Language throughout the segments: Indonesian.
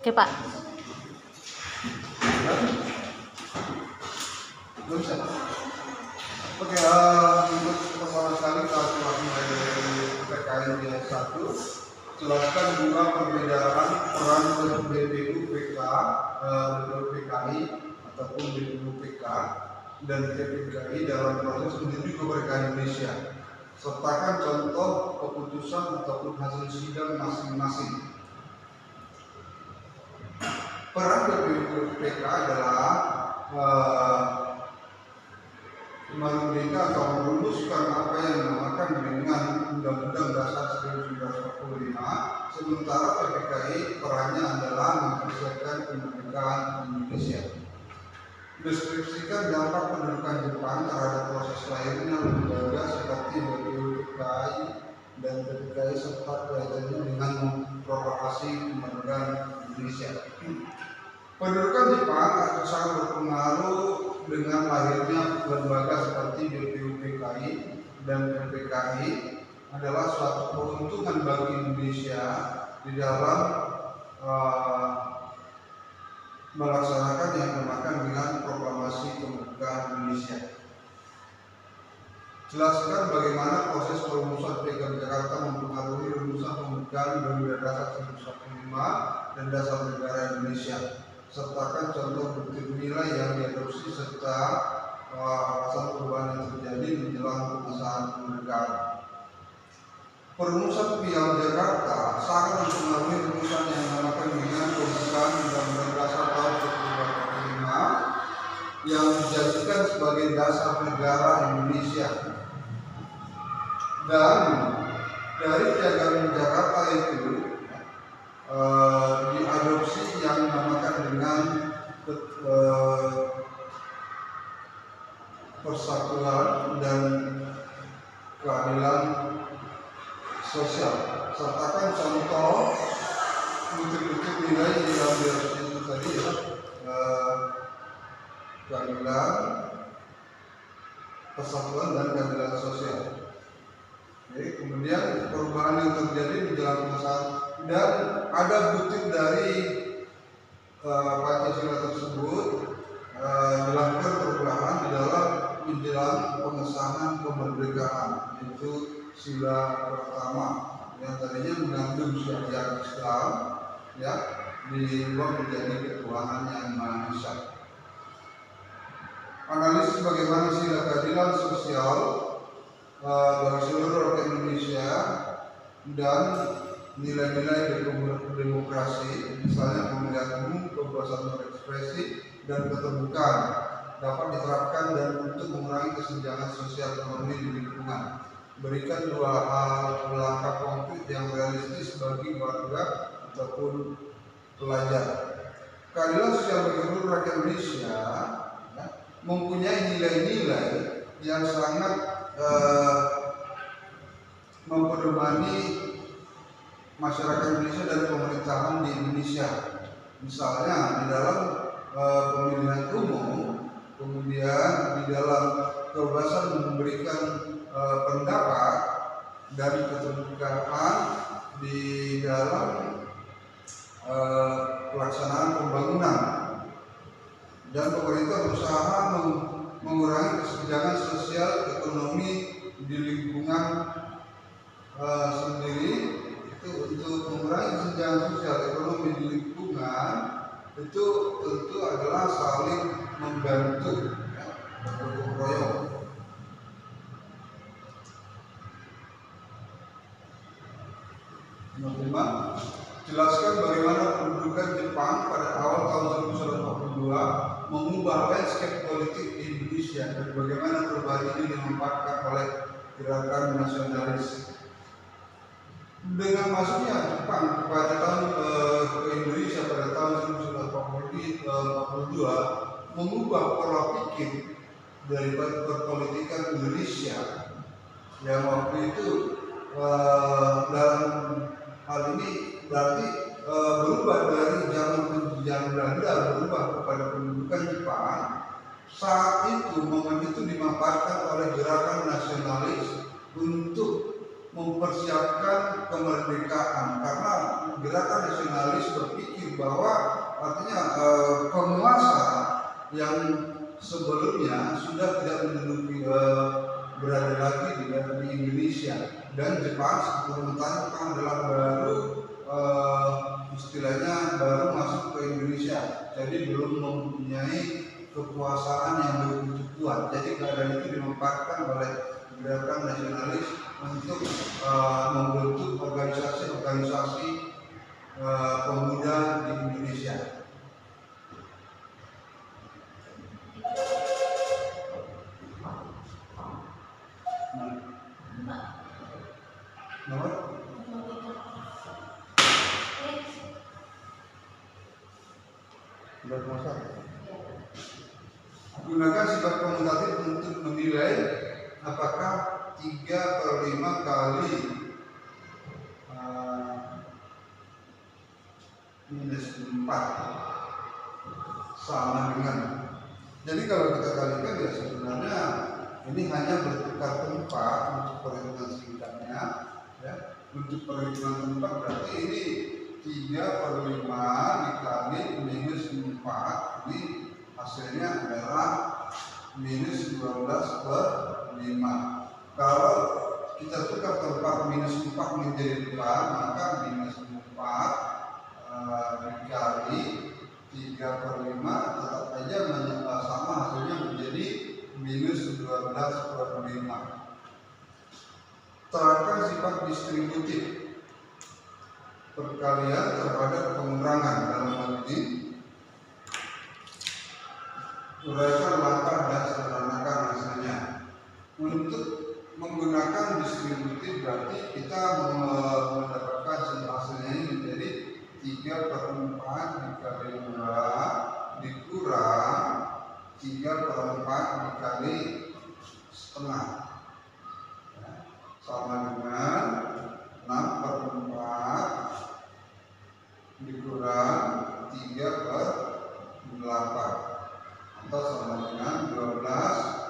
Oke Pak. Oke, untuk pertama sekali kalkulasi dari PKN yang 1, jelaskan juga perbedaan peran BPUPK, BPUPKI ataupun BPUPK dan PPKI dalam proses menuju kemerdekaan Indonesia. Sertakan contoh keputusan ataupun hasil sidang masing-masing. Peran BPUPK adalah memberikan atau merumuskan apa yang dinamakan dengan Undang-Undang Dasar 1945, sementara PPKI perannya adalah mempersiapkan kemerdekaan Indonesia. Deskripsikan dampak pendudukan Jepang terhadap proses lahirnya lembaga seperti BPUPKI dan PPKI serta kaitannya dengan proklamasi kemerdekaan Indonesia. Pendudukan Jepang akan sangat berpengaruh dengan lahirnya lembaga seperti BPUPKI dan PPKI adalah suatu keuntungan bagi Indonesia di dalam melaksanakan yang dinamakan dengan proklamasi kemerdekaan Indonesia. Jelaskan bagaimana proses perumusan Piagam Jakarta mempengaruhi rumusan kemerdekaan Undang-Undang Dasar 1945 dan Dasar Negara Indonesia. Sertakan contoh bukti nilai yang diadopsi serta alasan perubahan yang terjadi menjelang pengesahan kemerdekaan. Perumusan Piagam Jakarta sangat mempengaruhi rumusan yang dinamakan dengan pembukaan Undang-Undang Dasar tahun 1945 yang dijadikan sebagai dasar negara Indonesia. Dan dari Piagam Jakarta itu diadopsi yang dinamakan dengan persatuan dan keadilan sosial. Sertakan contoh bukti-bukti nilai yang diadopsi itu tadi ya, keadilan, persatuan dan keadilan sosial. Jadi kemudian perubahan yang terjadi di dalam pengesahan dan ada butir dari Pancasila tersebut dilakukan perubahan di dalam menjelang pengesahan kemerdekaan, yaitu sila pertama yang tadinya mengandung syariat Islam ya diubah menjadi ketuhanan yang Maha Esa. Analisis bagaimana sila keadilan sosial bagi seluruh rakyat Indonesia dan nilai-nilai demokrasi, misalnya pemilihan umum, kebebasan berekspresi, dan keterbukaan dapat diterapkan dan untuk mengurangi kesenjangan sosial ekonomi di lingkungan. Berikan dua langkah konkret yang realistis bagi warga ataupun pelajar. Keadilan sosial bagi seluruh rakyat Indonesia ya, mempunyai nilai-nilai yang sangat mempedomani masyarakat Indonesia dan pemerintahan di Indonesia. Misalnya di dalam pemilihan umum, kemudian di dalam kebebasan memberikan pendapat dan keterbukaan di dalam pelaksanaan pembangunan, dan pemerintah berusaha mengurangi kesenjangan sosial ekonomi di lingkungan sendiri. Itu untuk mengurangi kesenjangan sosial ekonomi di lingkungan itu tentu adalah saling membantu ya, bergotong royong. Nomor 5, jelaskan bagaimana pendudukan Jepang pada awal tahun 1942 mengubah landscape politik di Indonesia dan bagaimana perubahan ini dimanfaatkan oleh gerakan nasionalis. Dengan masuknya Jepang pada tahun ke Indonesia pada tahun 1942 mengubah pola pikir dari perpolitikan Indonesia yang waktu itu dalam hal ini berarti berubah dari zaman penjajahan Belanda berubah kepada pendudukan Jepang. Saat itu momen itu dimanfaatkan oleh gerakan nasionalis untuk mempersiapkan kemerdekaan, karena gerakan nasionalis berpikir bahwa artinya penguasa yang sebelumnya sudah tidak menduduki berada lagi di Indonesia, dan Jepang sementara Jepang adalah baru istilahnya baru masuk ke Indonesia, jadi belum mempunyai kekuasaan yang begitu kuat. Jadi keadaan itu dimanfaatkan oleh gerakan nasionalis untuk membentuk organisasi-organisasi pemuda di Indonesia. Gunakan sifat komutatif untuk menilai apakah 3/5 kali minus 4 sama dengan. Jadi kalau kita kalikan ya sebenarnya ini hanya bertukar tempat untuk perhitungan singkatnya ya. Untuk perhitungan tempat berarti ini 3/5 dikali minus 4, ini hasilnya adalah minus 12/5. Kalau kita tukar tempat minus 4 menjadi 2, maka minus 4 dikali 3/5 tetap saja sama, hasilnya menjadi minus 12/5. Terapkan sifat distributif perkalian terhadap pengurangan. Dalam hal ini uraikan langkah dan sederhanakan hasilnya. Untuk menggunakan distributif berarti kita mendapatkan hasilnya ini menjadi 3/4 dikali 2 dikurang 3/4 dikali setengah, sama dengan 6/4 dikurang 3/8, atau sama dengan 12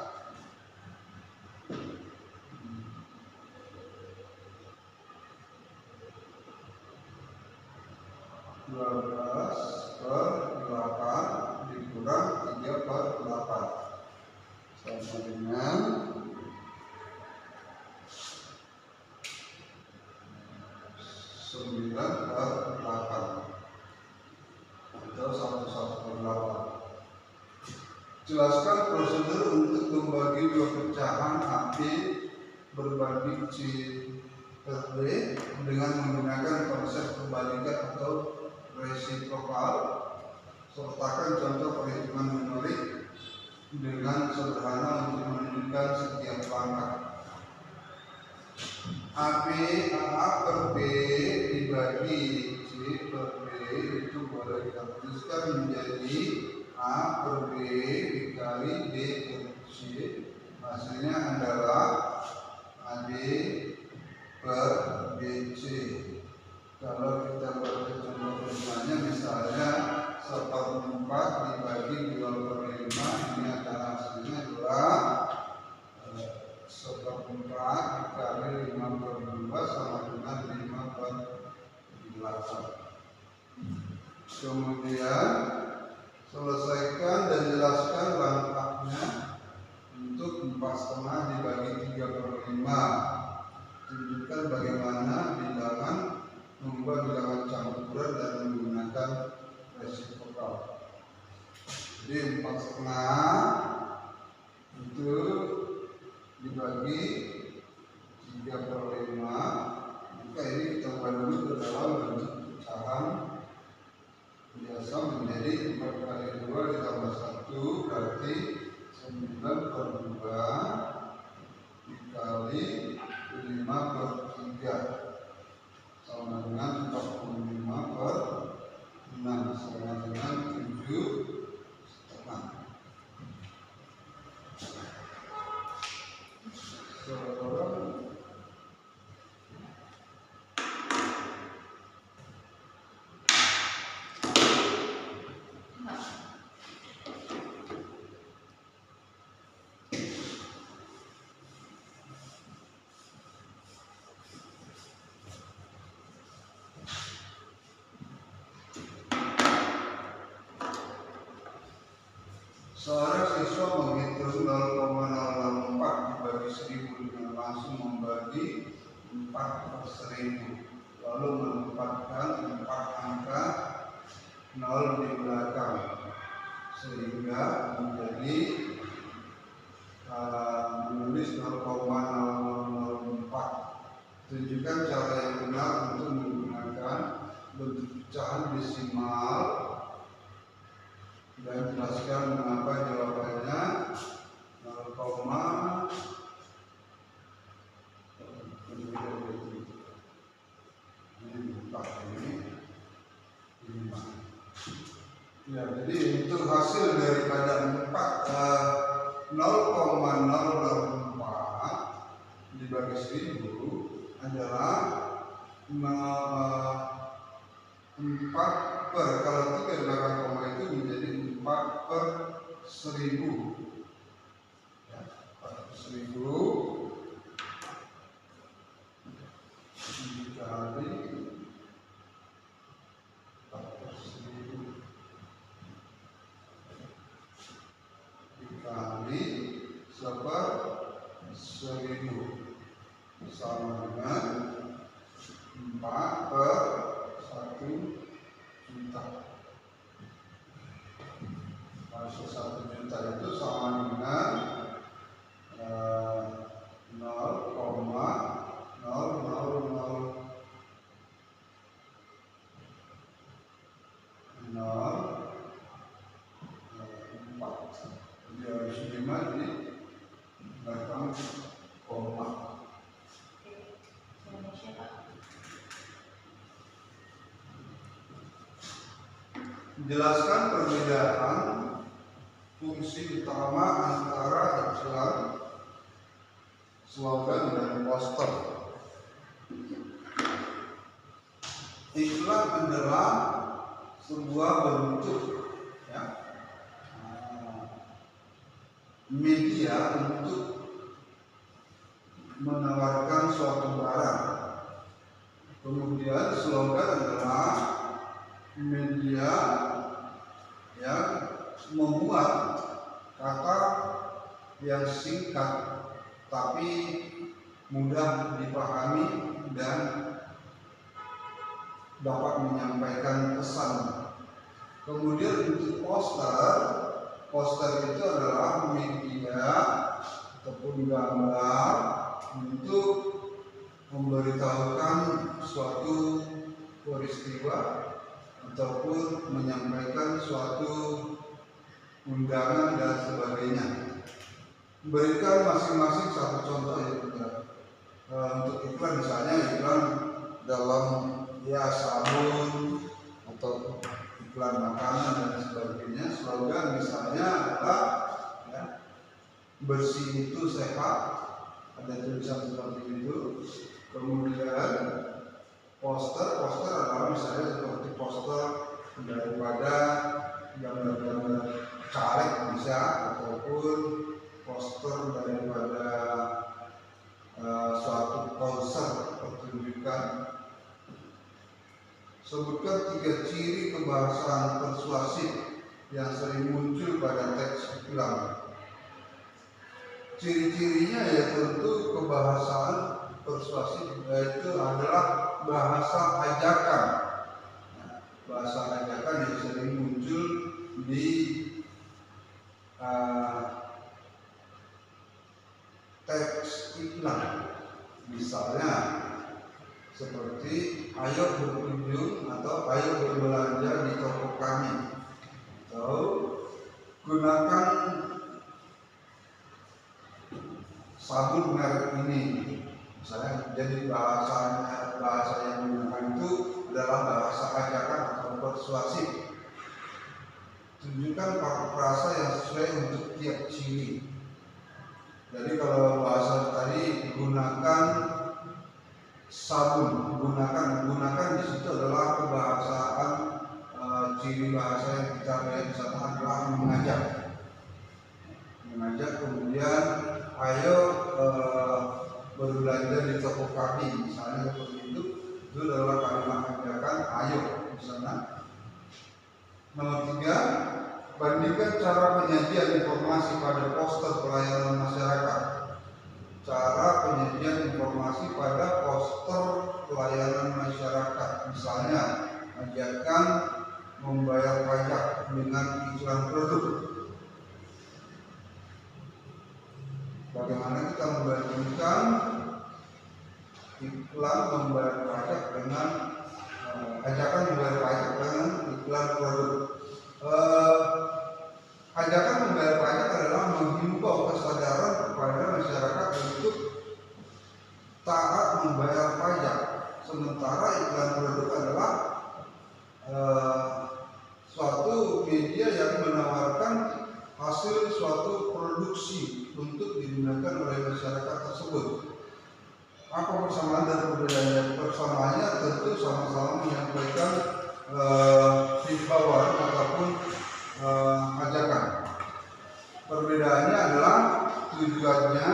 12/8 dikurang 3/8 sama dengan 9/8 atau 1/8. Jelaskan prosedur untuk membagi dua pecahan AB berbanding C per D dengan menggunakan konsep kebalikan atau resiprokal. Sertakan contoh perhitungan numerik dengan sederhana untuk menunjukkan setiap langkah. AB A per B dibagi C per B itu boleh kita tuliskan menjadi A per B dikali B per C. Hasilnya adalah AB per BC. Kalau kita buat contoh perhitungannya, misalnya 1/4 dibagi 2/5, ini adalah hasilnya adalah 1/4 dikali 5/2 sama dengan 5/8. Kemudian selesaikan dan jelaskan langkahnya untuk 4/5 dibagi 3/5. Tunjukkan bagaimana bilangan membuat bilangan campuran dan menggunakan resiprokal. Jadi 4/5 itu dibagi 3/5, maka ini kita ubah dulu ke dalam bentuk pecahan biasa menjadi 4 kali 2 ditambah 1 berarti 9/2 dikali 5/3 sama dengan 45/6 sama dengan 7,5. Seorang siswa menghitung 0,004 dibagi 1000 dengan langsung membagi 4/1000, lalu menempatkan 4 angka 0 di belakang sehingga menjadi menulis 0,0004. Tunjukkan cara yang benar untuk menggunakan bentuk pecahan desimal dan jelaskan mengapa jawabannya 0, ya, jadi untuk hasil daripada 0,004 dibagi 1000 adalah 4 per, kalau 3 di belakang koma itu menjadi 4/1000, ya, 4/1000 dikali 4/1000 dikali 1/1000 sama dengan 4/1 juta. Maksud 1 juta itu sama dengan 0,00004. Jadi harus 5 di belakang koma. Jelaskan perbedaan fungsi utama antara iklan, slogan, dan poster. Iklan adalah sebuah bentuk, ya, media untuk menawarkan suatu barang. Kemudian slogan adalah media yang membuat kata yang singkat tapi mudah dipahami dan dapat menyampaikan pesan. Kemudian untuk poster itu adalah media ataupun gambar untuk memberitahukan suatu peristiwa ataupun menyampaikan suatu undangan dan sebagainya. Berikan masing-masing satu contoh ya, untuk iklan, misalnya iklan dalam sabun atau iklan makanan dan sebagainya. Slogan misalnya adalah, ya, bersih itu sehat, ada tulisan seperti itu. Kemudian poster adalah misalnya seperti poster daripada gambar-gambar caleg bisa, ataupun poster daripada suatu konser pertunjukan. Sebutkan 3 ciri kebahasaan persuasif yang sering muncul pada teks iklan. Ciri-cirinya ya tentu kebahasaan persuasif, yaitu adalah bahasa ajakan. Bahasa ajakan yang sering muncul di teks iklan. Misalnya seperti ayo berkunjung atau ayo berbelanja di toko kami, atau gunakan sabun merek ini. Misalnya, jadi bahasa yang digunakan itu adalah bahasa ajakan atau persuasif. Tunjukkan frasa yang sesuai untuk tiap ciri. Jadi kalau bahasa tadi gunakan sabun, gunakan di situ adalah kebahasaan, ciri bahasa yang kita lihat di sana adalah mengajak. Kemudian ayo berbelanja di toko kami, misalnya seperti itu adalah kalimat ajakan ayo di sana. Nomor 3, bandingkan cara penyajian informasi pada poster pelayanan masyarakat. Cara penyajian informasi pada poster pelayanan masyarakat, misalnya ajakan membayar pajak dengan iklan produk. Bagaimana kita membandingkan iklan membayar pajak dengan ajakan membayar pajak dengan iklan produk? Ajakan membayar pajak adalah menghimbau kesadaran kepada masyarakat untuk taat membayar pajak, sementara iklan produk adalah suatu media yang menawarkan hasil suatu produksi untuk digunakan oleh masyarakat tersebut. Apa persamaan dan perbedaannya? Persamaannya tentu sama-sama menyampaikan himbauan ataupun ajakan. Perbedaannya adalah tujuannya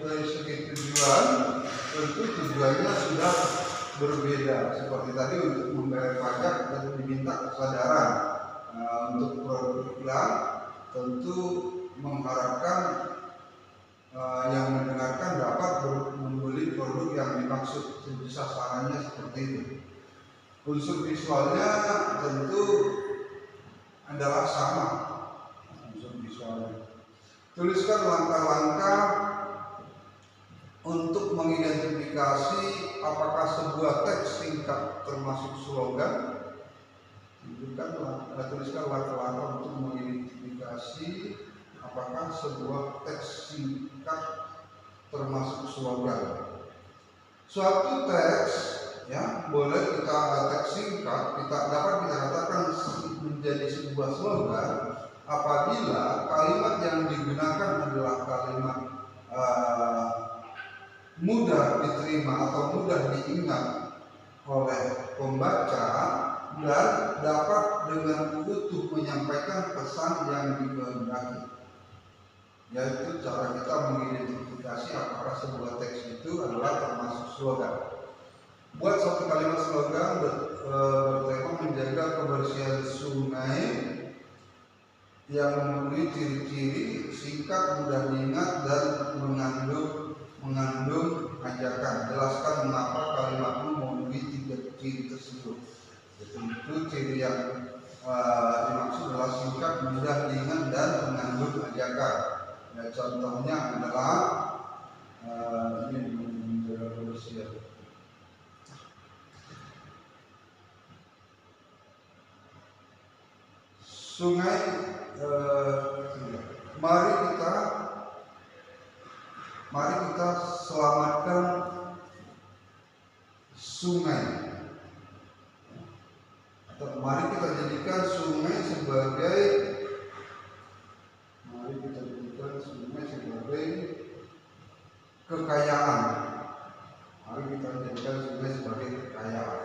dari segi tujuan, tentu tujuannya sudah berbeda. Seperti tadi untuk membayar pajak dan diminta kesadaran. Untuk produk iklan tentu mengharapkan yang mendengarkan dapat membeli produk yang dimaksud, sasarannya seperti itu. Unsur visualnya tentu adalah sama. Unsur visualnya. Tuliskan langkah-langkah untuk mengidentifikasi apakah sebuah teks singkat termasuk slogan. Tuliskan langkah-langkah untuk mengidentifikasi apakah sebuah teks singkat termasuk slogan. Suatu teks ya boleh kita teks singkat dapat kita katakan menjadi sebuah slogan apabila kalimat yang digunakan adalah kalimat mudah diterima atau mudah diingat oleh pembaca dan dapat dengan utuh menyampaikan pesan yang dikehendaki. Yaitu cara kita mengidentifikasi apakah sebuah teks itu adalah termasuk slogan. Buat satu kalimat slogan bertema menjaga kebersihan sungai yang memenuhi ciri-ciri singkat, mudah diingat dan mengandung ajakan. Jelaskan mengapa kalimatmu memenuhi 3 ciri tersebut. Tentu ciri yang dimaksud adalah singkat, mudah diingat dan mengandung ajakan. Ya, contohnya adalah ini menjaga kebersihan. Sungai, mari kita selamatkan sungai. Atau mari kita jadikan sungai sebagai kekayaan. Mari kita jadikan sungai sebagai kekayaan.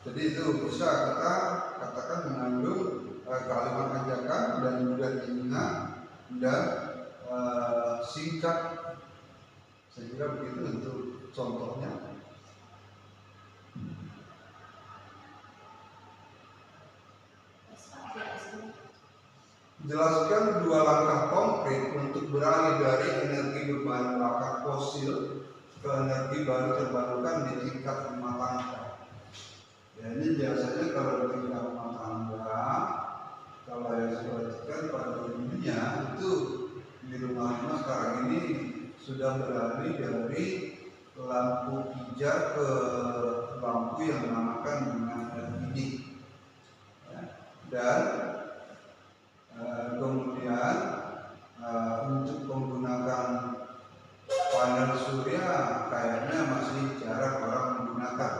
Jadi itu bisa kita katakan mengandung kalimat ajakan dan mudah diingat dan singkat. Saya kira begitu untuk contohnya. Jelaskan 2 langkah konkret untuk beralih dari energi berbahan bakar fosil ke energi baru terbarukan di tingkat rumah tangga. Ya, ini biasanya kalau di tingkat rumah tangga, kalau yang saya perhatikan pada umumnya itu di rumah-rumah sekarang ini sudah beralih dari lampu pijar ke lampu yang dinamakan dengan LED. Ya, dan kemudian untuk menggunakan panel surya kayaknya masih jarang orang menggunakan.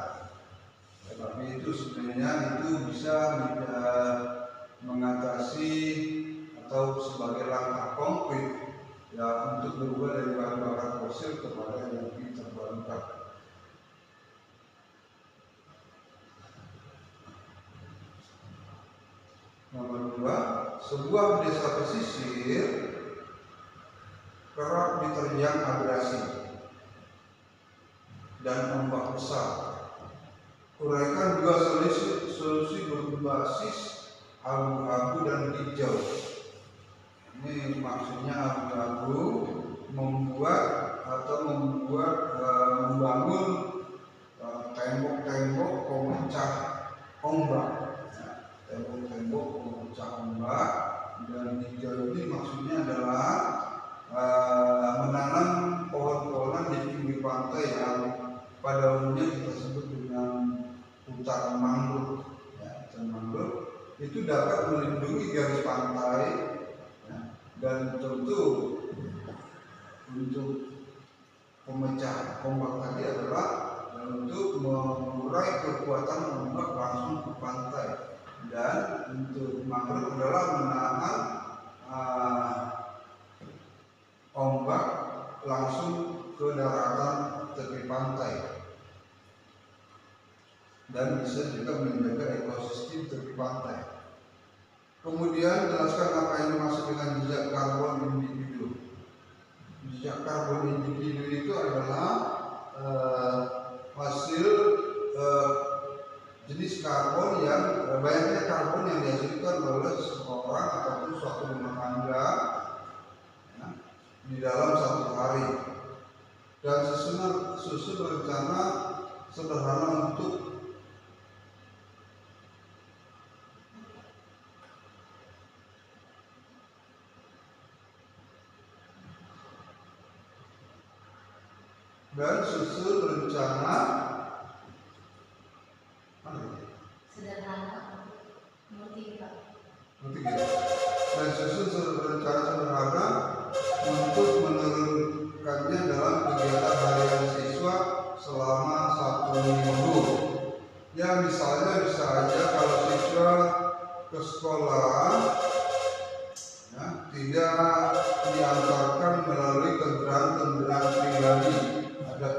Tetapi itu sebenarnya itu bisa mengatasi atau sebagai langkah konkret ya untuk berubah dari bahan bakar fosil kepada energi terbarukan. Nomor 2, sebuah desa pesisir kerap diterjang abrasi. dan ombak besar. Uraikan juga solusi berbasis abu-abu dan hijau. Ini maksudnya abu-abu membangun tembok-tembok pemecah ombak, tembok-tembok pemecah ombak. Dan hijau ini maksudnya adalah menanam pohon-pohonan di pinggir pantai yang pada umumnya kita sebut dengan hutan mangrove. Hutan mangrove itu dapat melindungi garis pantai, dan tentu untuk pemecah ombak tadi adalah untuk mengurai kekuatan ombak langsung ke pantai, dan untuk mangrove adalah menahan ombak langsung ke daratan tepi pantai, dan bisa juga menjaga ekosistem tepi pantai. Kemudian jelaskan apa yang dimaksud dengan jejak karbon individu. Jejak karbon individu itu adalah hasil jenis karbon yang banyaknya karbon yang dihasilkan oleh seseorang ataupun suatu rumah tangga di dalam satu hari, dan susun rencana sederhana untuk sederhana untuk menurunkannya dalam kegiatan harian siswa selama 1 minggu. Ya, misalnya bisa aja kalau siswa ke sekolah tidak diantarkan melalui kendaraan pribadi, ada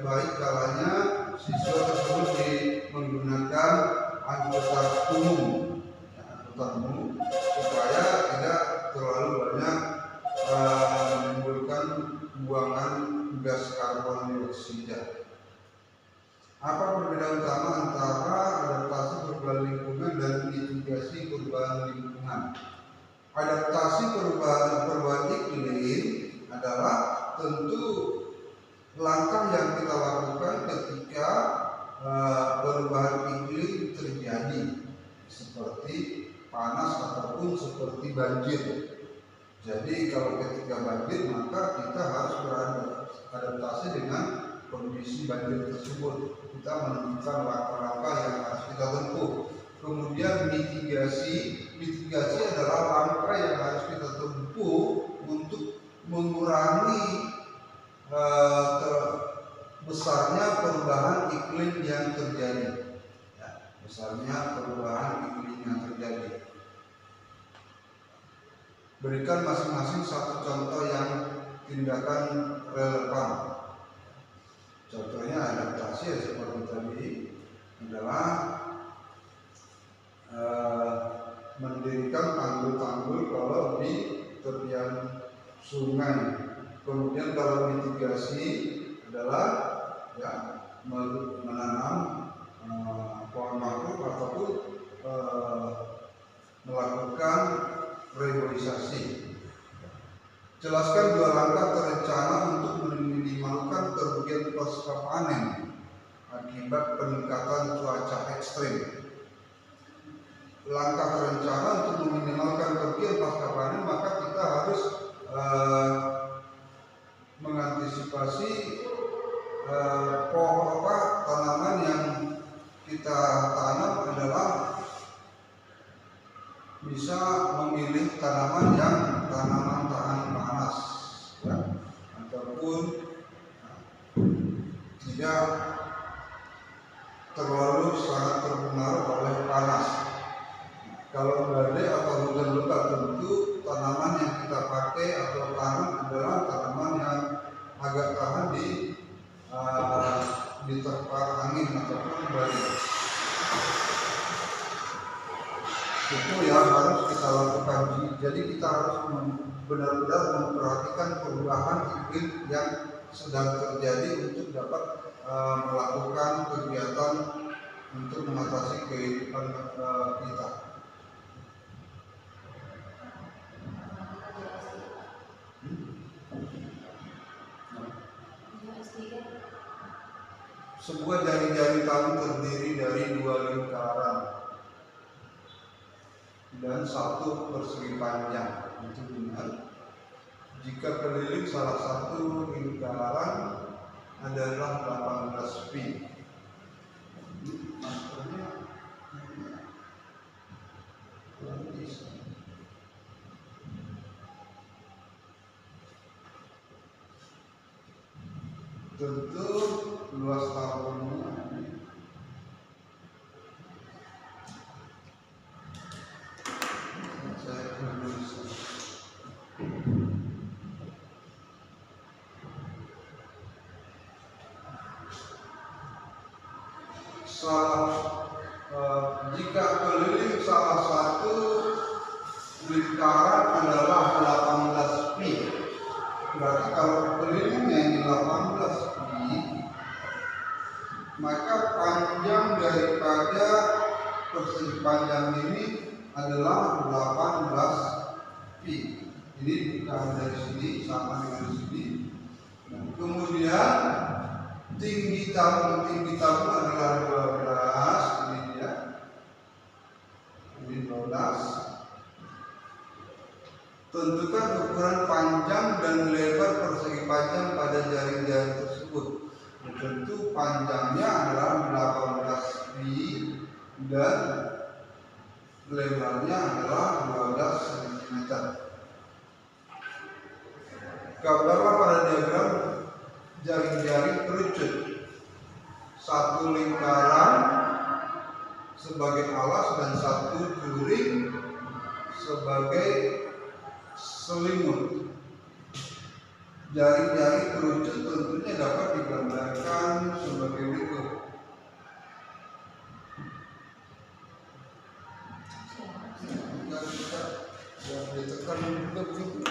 baik kalanya siswa tersebut menggunakan angkutan umum, supaya tidak terlalu banyak menimbulkan buangan gas karbon dioksida. Apa perbedaan utama antara adaptasi perubahan lingkungan dan mitigasi perubahan lingkungan? Adaptasi perubahan iklim adalah tentu langkah yang kita lakukan ketika perubahan iklim terjadi, seperti panas ataupun seperti banjir. Jadi kalau ketika banjir, maka kita harus beradaptasi dengan kondisi banjir tersebut. Kita menentukan langkah-langkah yang harus kita tempuh. Kemudian mitigasi adalah langkah yang harus kita tempuh untuk mengurangi besarnya perubahan iklim yang terjadi. Berikan masing-masing satu contoh yang tindakan relevan. Contohnya adaptasi seperti tadi adalah mendirikan tanggul-tanggul kalau di tepian sungai. Kemudian kalau mitigasi adalah menanam pohon mangrove ataupun melakukan reboisasi. Jelaskan 2 langkah terencana untuk meminimalkan kerugian pasca panen akibat peningkatan cuaca ekstrim. Langkah terencana untuk meminimalkan kerugian pasca panen, maka kita harus mengantisipasi tanaman yang kita tanam adalah bisa memilih tanaman yang tanaman tahan panas, ataupun tidak terlalu sangat terpengaruh oleh panas. Kalau badai atau hujan lebat, tentu tanaman yang kita pakai atau tanam adalah tanaman yang agak tahan diterpa angin ataupun badai. Itu yang harus kita lakukan. Jadi kita harus benar-benar memperhatikan perubahan iklim yang sedang terjadi untuk dapat melakukan kegiatan untuk mengatasi kehidupan kita. Sebuah jari-jari tangan terdiri dari 2 lingkaran dan 1 persegi panjang. Itu benar. Jika keliling salah satu lingkaran adalah 18 pi. Tentu luas tahunnya saya tulis. Jika keliling salah satu lingkaran adalah 18 pi, berarti kalau kelilingnya ini 18 pi, maka panjang daripada persegi panjang ini adalah 18 pi. Ini bukan dari sini sama dengan sini. Nah, kemudian tinggi tabung adalah 12. Ini dia. Ini 12. Tentukan ukuran panjang dan lebar persegi panjang pada jaring-jaring tersebut. Tentu panjangnya adalah 18 pi dan lebarnya adalah 12 cm. Gambarlah pada diagram jaring-jaring kerucut. 1 lingkaran sebagai alas dan 1 juring sebagai selimut. Jaring-jaring kerucut tentunya dapat digambarkan sebagai berikut. Kita ditekan juga begitu.